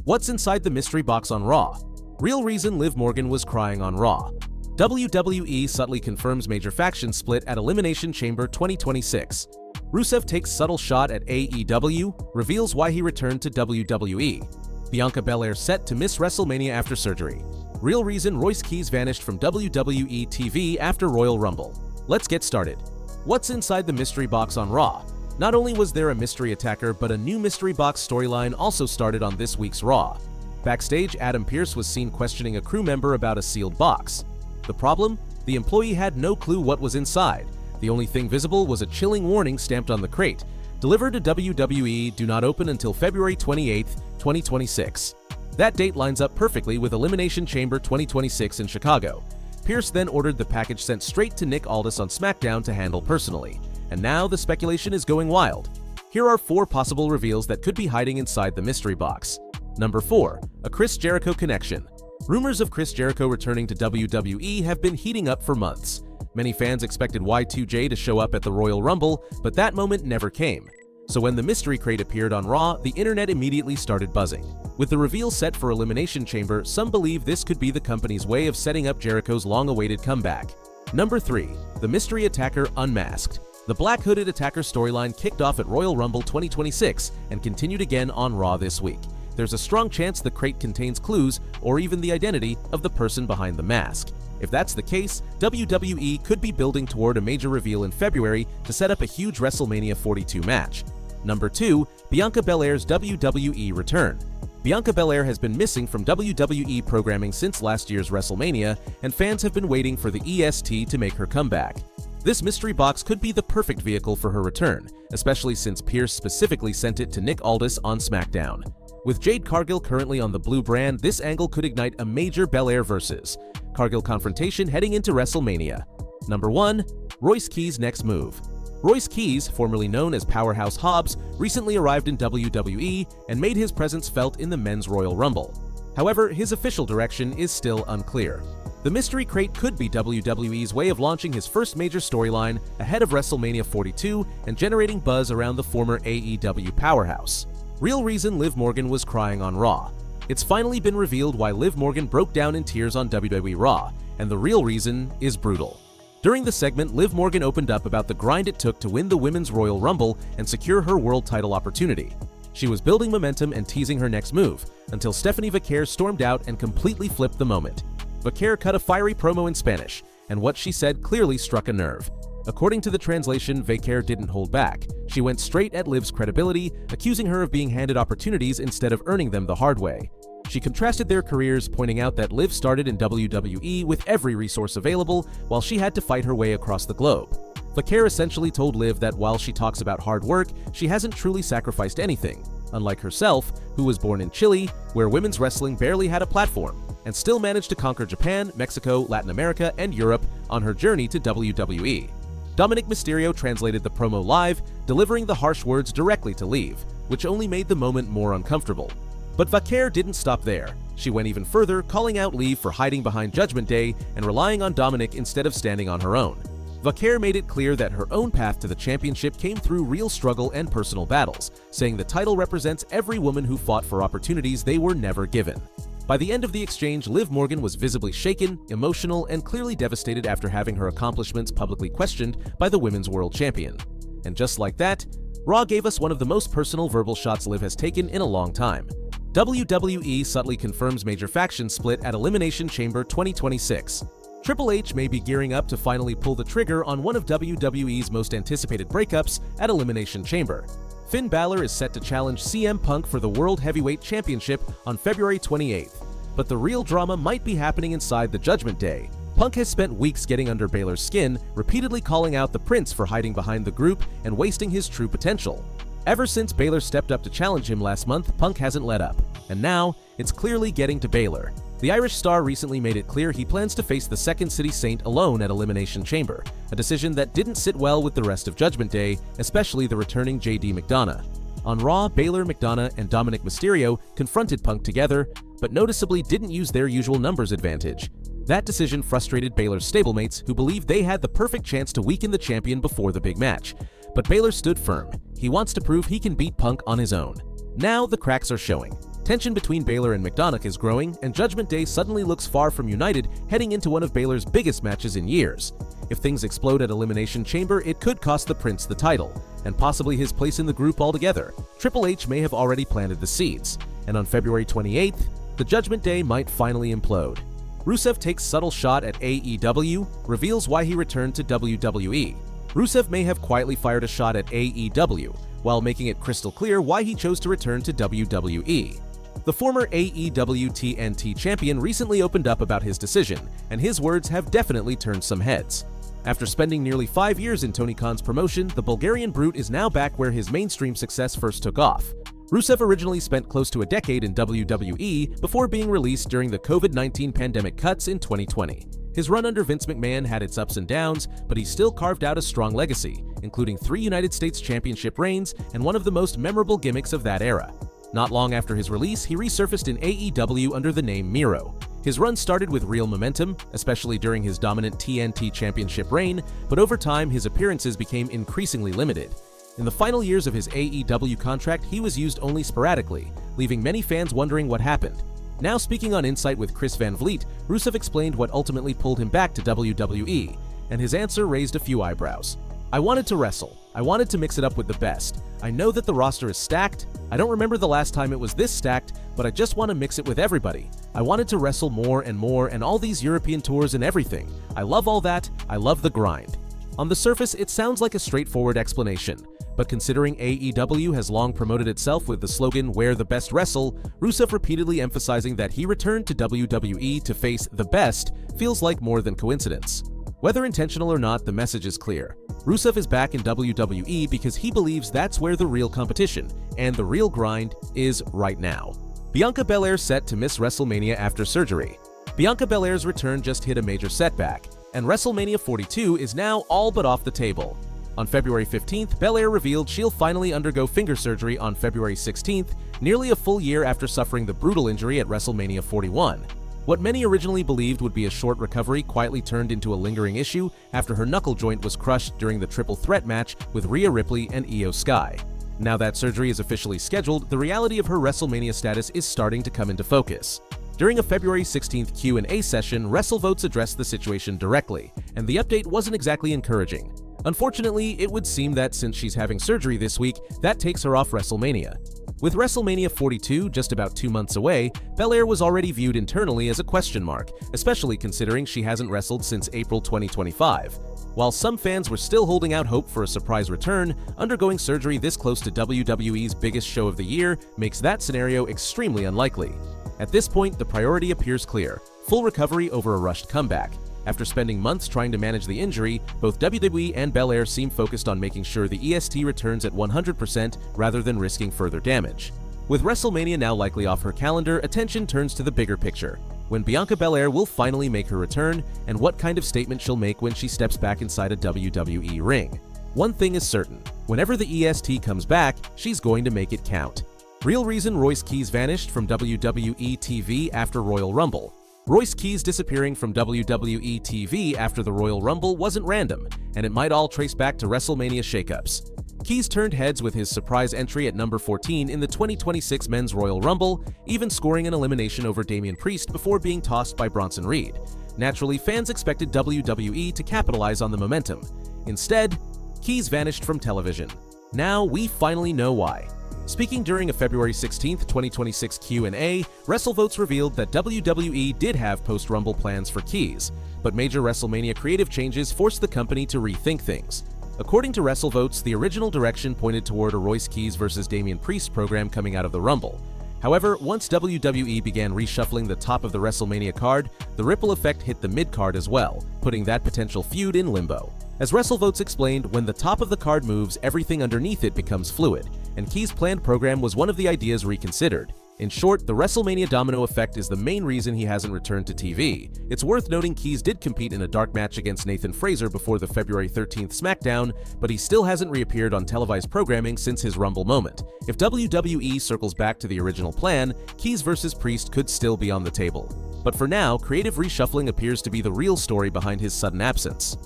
What's inside the mystery box on Raw? Real reason Liv Morgan was crying on Raw. WWE subtly confirms major faction split at Elimination Chamber 2026. Rusev takes subtle shot at AEW, reveals why he returned to WWE. Bianca Belair set to miss WrestleMania after surgery. Real reason Royce Keys vanished from WWE TV after Royal Rumble. Let's get started. What's inside the mystery box on Raw? Not only was there a mystery attacker, but a new mystery box storyline also started on this week's Raw. Backstage, Adam Pearce was seen questioning a crew member about a sealed box. The problem? The employee had no clue what was inside. The only thing visible was a chilling warning stamped on the crate. Delivered to WWE, do not open until February 28, 2026. That date lines up perfectly with Elimination Chamber 2026 in Chicago. Pearce then ordered the package sent straight to Nick Aldis on SmackDown to handle personally. And now the speculation is going wild. Here are 4 possible reveals that could be hiding inside the mystery box. Number 4. A Chris Jericho connection. Rumors of Chris Jericho returning to WWE have been heating up for months. Many fans expected Y2J to show up at the Royal Rumble, but that moment never came. So when the mystery crate appeared on Raw, the internet immediately started buzzing. With the reveal set for Elimination Chamber, some believe this could be the company's way of setting up Jericho's long-awaited comeback. Number 3. The mystery attacker unmasked. The Black Hooded Attacker storyline kicked off at Royal Rumble 2026 and continued again on Raw this week. There's a strong chance the crate contains clues or even the identity of the person behind the mask. If that's the case, WWE could be building toward a major reveal in February to set up a huge WrestleMania 42 match. Number 2. Bianca Belair's WWE return. Bianca Belair has been missing from WWE programming since last year's WrestleMania, and fans have been waiting for the EST to make her comeback. This mystery box could be the perfect vehicle for her return, especially since Pearce specifically sent it to Nick Aldis on SmackDown. With Jade Cargill currently on the blue brand, this angle could ignite a major Belair versus Cargill confrontation heading into WrestleMania. Number 1. Royce Keys' next move. Royce Keys, formerly known as Powerhouse Hobbs, recently arrived in WWE and made his presence felt in the Men's Royal Rumble. However, his official direction is still unclear. The mystery crate could be WWE's way of launching his first major storyline ahead of WrestleMania 42 and generating buzz around the former AEW powerhouse. Real reason Liv Morgan was crying on Raw. It's finally been revealed why Liv Morgan broke down in tears on WWE Raw, and the real reason is brutal. During the segment, Liv Morgan opened up about the grind it took to win the Women's Royal Rumble and secure her world title opportunity. She was building momentum and teasing her next move, until Stephanie Vaquer stormed out and completely flipped the moment. Vaquer cut a fiery promo in Spanish, and what she said clearly struck a nerve. According to the translation, Vaquer didn't hold back. She went straight at Liv's credibility, accusing her of being handed opportunities instead of earning them the hard way. She contrasted their careers, pointing out that Liv started in WWE with every resource available, while she had to fight her way across the globe. Vaquer essentially told Liv that while she talks about hard work, she hasn't truly sacrificed anything, unlike herself, who was born in Chile, where women's wrestling barely had a platform, and still managed to conquer Japan, Mexico, Latin America, and Europe on her journey to WWE. Dominic Mysterio translated the promo live, delivering the harsh words directly to Liv, which only made the moment more uncomfortable. But Vaquer didn't stop there. She went even further, calling out Liv for hiding behind Judgment Day and relying on Dominic instead of standing on her own. Vaquer made it clear that her own path to the championship came through real struggle and personal battles, saying the title represents every woman who fought for opportunities they were never given. By the end of the exchange, Liv Morgan was visibly shaken, emotional, and clearly devastated after having her accomplishments publicly questioned by the Women's World Champion. And just like that, Raw gave us one of the most personal verbal shots Liv has taken in a long time. WWE subtly confirms major faction split at Elimination Chamber 2026. Triple H may be gearing up to finally pull the trigger on one of WWE's most anticipated breakups at Elimination Chamber. Finn Balor is set to challenge CM Punk for the World Heavyweight Championship on February 28th. But the real drama might be happening inside the Judgment Day. Punk has spent weeks getting under Balor's skin, repeatedly calling out the Prince for hiding behind the group and wasting his true potential. Ever since Balor stepped up to challenge him last month, Punk hasn't let up. And now, it's clearly getting to Balor. The Irish star recently made it clear he plans to face the Second City Saint alone at Elimination Chamber, a decision that didn't sit well with the rest of Judgment Day, especially the returning JD McDonough. On Raw, Balor, McDonough, and Dominic Mysterio confronted Punk together, but noticeably didn't use their usual numbers advantage. That decision frustrated Balor's stablemates, who believed they had the perfect chance to weaken the champion before the big match. But Balor stood firm. He wants to prove he can beat Punk on his own. Now the cracks are showing. Tension between Belair and McDonagh is growing, and Judgment Day suddenly looks far from united heading into one of Belair's biggest matches in years. If things explode at Elimination Chamber, it could cost the Prince the title, and possibly his place in the group altogether. Triple H may have already planted the seeds, and on February 28th, the Judgment Day might finally implode. Rusev takes subtle shot at AEW, reveals why he returned to WWE. Rusev may have quietly fired a shot at AEW, while making it crystal clear why he chose to return to WWE. The former AEW TNT champion recently opened up about his decision, and his words have definitely turned some heads. After spending nearly 5 years in Tony Khan's promotion, the Bulgarian Brute is now back where his mainstream success first took off. Rusev originally spent close to a decade in WWE before being released during the COVID-19 pandemic cuts in 2020. His run under Vince McMahon had its ups and downs, but he still carved out a strong legacy, including 3 United States Championship reigns and one of the most memorable gimmicks of that era. Not long after his release, he resurfaced in AEW under the name Miro. His run started with real momentum, especially during his dominant TNT Championship reign, but over time his appearances became increasingly limited. In the final years of his AEW contract, he was used only sporadically, leaving many fans wondering what happened. Now speaking on Insight with Chris Van Vliet, Rusev explained what ultimately pulled him back to WWE, and his answer raised a few eyebrows. "I wanted to wrestle. I wanted to mix it up with the best. I know that the roster is stacked. I don't remember the last time it was this stacked, but I just want to mix it with everybody. I wanted to wrestle more and all these European tours and everything. I love all that. I love the grind." On the surface, it sounds like a straightforward explanation, but considering AEW has long promoted itself with the slogan "Where the best wrestle," Rusev repeatedly emphasizing that he returned to WWE to face the best feels like more than coincidence. Whether intentional or not, the message is clear. Rusev is back in WWE because he believes that's where the real competition and the real grind is right now. Bianca Belair set to miss WrestleMania after surgery. Bianca Belair's return just hit a major setback, and WrestleMania 42 is now all but off the table. On February 15th, Belair revealed she'll finally undergo finger surgery on February 16th, nearly a full year after suffering the brutal injury at WrestleMania 41. What many originally believed would be a short recovery quietly turned into a lingering issue after her knuckle joint was crushed during the triple threat match with Rhea Ripley and Io Sky. Now that surgery is officially scheduled, the reality of her WrestleMania status is starting to come into focus. During a February 16th Q&A session, WrestleVotes addressed the situation directly, and the update wasn't exactly encouraging. Unfortunately, it would seem that since she's having surgery this week, that takes her off WrestleMania. With WrestleMania 42 just about 2 months away, Belair was already viewed internally as a question mark, especially considering she hasn't wrestled since April 2025. While some fans were still holding out hope for a surprise return, undergoing surgery this close to WWE's biggest show of the year makes that scenario extremely unlikely. At this point, the priority appears clear: full recovery over a rushed comeback. After spending months trying to manage the injury, both WWE and Belair seem focused on making sure the EST returns at 100% rather than risking further damage. With WrestleMania now likely off her calendar, attention turns to the bigger picture: when Bianca Belair will finally make her return, and what kind of statement she'll make when she steps back inside a WWE ring. One thing is certain: whenever the EST comes back, she's going to make it count. Real reason Royce Keys vanished from WWE TV after Royal Rumble. Royce Keys disappearing from WWE TV after the Royal Rumble wasn't random, and it might all trace back to WrestleMania shakeups. Keys turned heads with his surprise entry at number 14 in the 2026 Men's Royal Rumble, even scoring an elimination over Damian Priest before being tossed by Bronson Reed. Naturally, fans expected WWE to capitalize on the momentum. Instead, Keys vanished from television. Now we finally know why. Speaking during a February 16, 2026 Q&A, WrestleVotes revealed that WWE did have post-Rumble plans for Keys, but major WrestleMania creative changes forced the company to rethink things. According to WrestleVotes, the original direction pointed toward a Royce Keys vs. Damian Priest program coming out of the Rumble. However, once WWE began reshuffling the top of the WrestleMania card, the ripple effect hit the mid-card as well, putting that potential feud in limbo. As WrestleVotes explained, when the top of the card moves, everything underneath it becomes fluid, and Keys' planned program was one of the ideas reconsidered. In short, the WrestleMania domino effect is the main reason he hasn't returned to TV. It's worth noting Keys did compete in a dark match against Nathan Frazer before the February 13th SmackDown, but he still hasn't reappeared on televised programming since his Rumble moment. If WWE circles back to the original plan, Keys vs. Priest could still be on the table. But for now, creative reshuffling appears to be the real story behind his sudden absence.